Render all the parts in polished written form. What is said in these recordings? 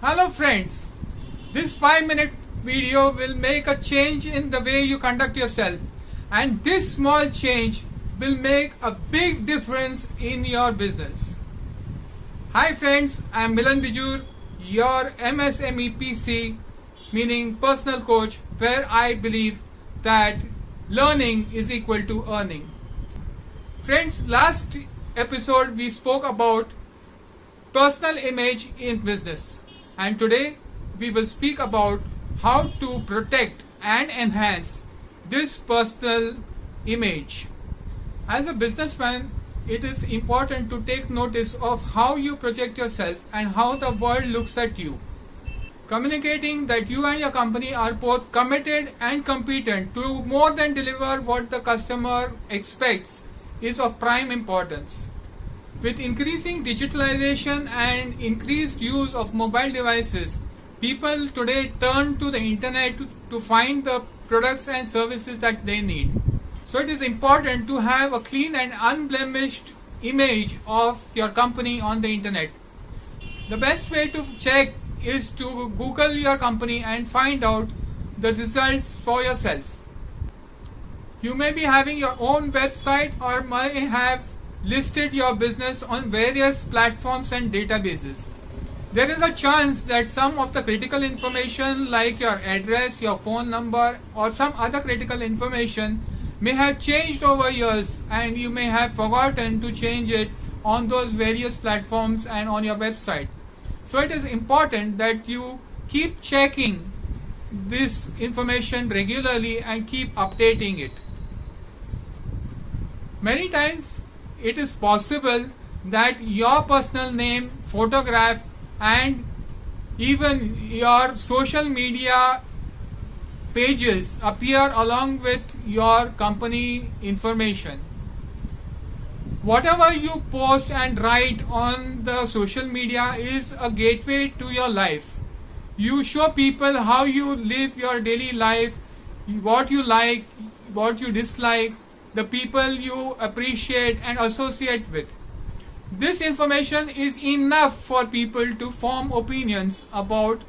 Hello friends, this 5-minute video will make a change in the way you conduct yourself, and this small change will make a big difference in your business. Hi friends, I am Milan Bijur, your MSME PC, meaning personal coach, where I believe that learning is equal to earning. Friends, last episode we spoke about personal image in business. And today we will speak about how to protect and enhance this personal image. As a businessman, it is important to take notice of how you project yourself and how the world looks at you. Communicating that you and your company are both committed and competent to more than deliver what the customer expects is of prime importance. With increasing digitalization and increased use of mobile devices, people today turn to the internet to find the products and services that they need. So it is important to have a clean and unblemished image of your company on the internet. The best way to check is to Google your company and find out the results for yourself. You may be having your own website or may have listed your business on various platforms and databases. There is a chance that some of the critical information like your address, your phone number or some other critical information may have changed over years and you may have forgotten to change it on those various platforms and on your website. So it is important that you keep checking this information regularly and keep updating it. Many times it is possible that your personal name, photograph and even your social media pages appear along with your company information. Whatever you post and write on the social media is a gateway to your life. You show people how you live your daily life, what you like, what you dislike, the people you appreciate and associate with. This information is enough for people to form opinions about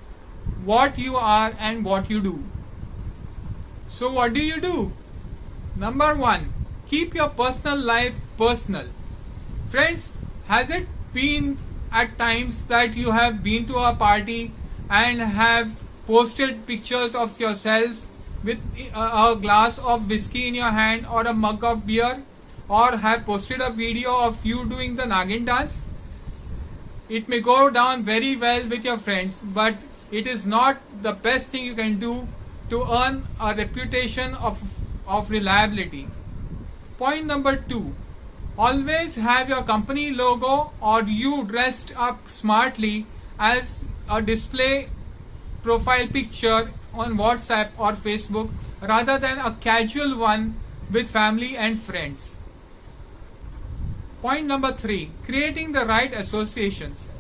what you are and what you do. So what do? Number 1, keep your personal life personal. Friends, has it been at times that you have been to a party and have posted pictures of yourself with a glass of whiskey in your hand or a mug of beer, or have posted a video of you doing the Nagin dance? It may go down very well with your friends, but it is not the best thing you can do to earn a reputation of reliability. Point number 2, always have your company logo or you dressed up smartly as a display profile picture on WhatsApp or Facebook rather than a casual one with family and friends. Point number 3, creating the right associations.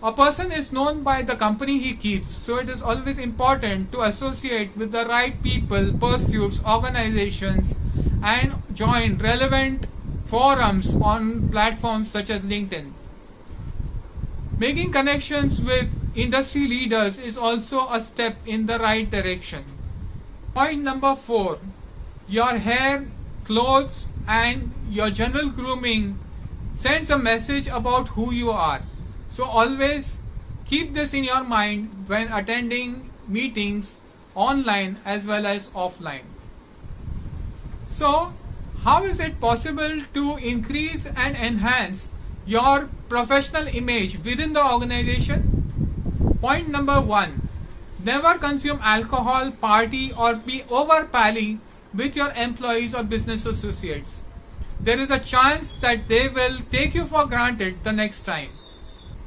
A person is known by the company he keeps, so it is always important to associate with the right people, pursuits, organizations and join relevant forums on platforms such as LinkedIn. Making connections with industry leaders is also a step in the right direction. Point number 4, your hair, clothes and your general grooming sends a message about who you are. So always keep this in your mind when attending meetings online as well as offline. So how is it possible to increase and enhance your professional image within the organization? Point number 1, never consume alcohol, party or be over pally with your employees or business associates. There is a chance that they will take you for granted the next time.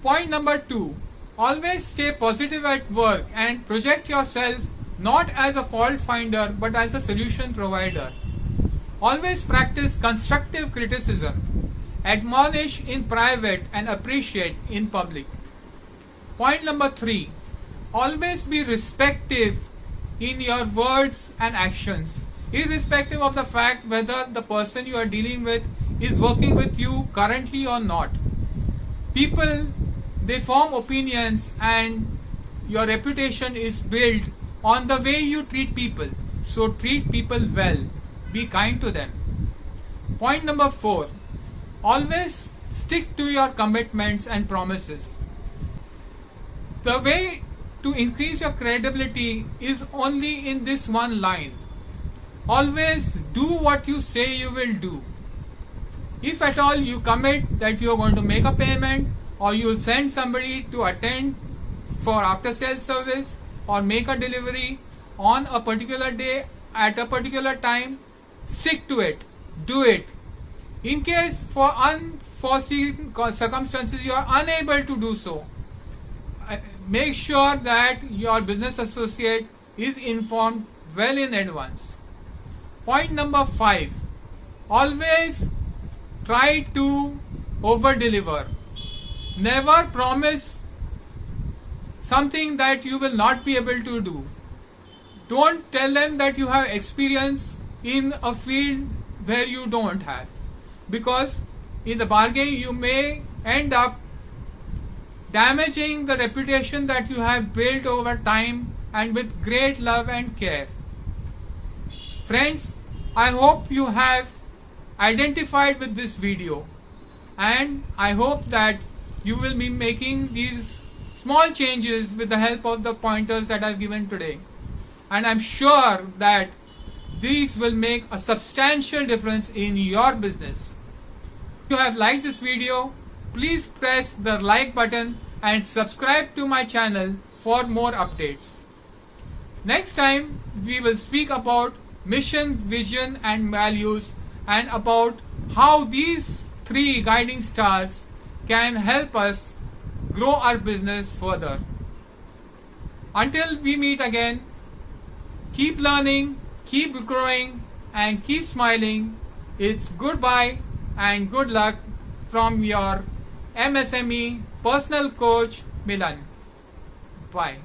Point number 2, always stay positive at work and project yourself not as a fault finder but as a solution provider. Always practice constructive criticism. Admonish in private and appreciate in public. Point number 3, always be respectful in your words and actions, irrespective of the fact whether the person you are dealing with is working with you currently or not. People, they form opinions and your reputation is built on the way you treat people. So treat people well. Be kind to them. Point number 4. Always stick to your commitments and promises. The way to increase your credibility is only in this one line. Always do what you say you will do. If at all you commit that you are going to make a payment, or you will send somebody to attend for after sales service or make a delivery on a particular day at a particular time, stick to it. Do it. In case for unforeseen circumstances you are unable to do so, make sure that your business associate is informed well in advance. Point number 5. Always try to over deliver. Never promise something that you will not be able to do. Don't tell them that you have experience in a field where you don't have, because in the bargain you may end up damaging the reputation that you have built over time and with great love and care. Friends, I hope you have identified with this video, and I hope that you will be making these small changes with the help of the pointers that I've given today. And I'm sure that these will make a substantial difference in your business. If you have liked this video, please press the like button and subscribe to my channel for more updates. Next time we will speak about mission, vision and values, and about how these 3 guiding stars can help us grow our business further. Until we meet again, keep learning, keep growing and keep smiling. It's goodbye and good luck from your MSME personal coach Milan. Bye.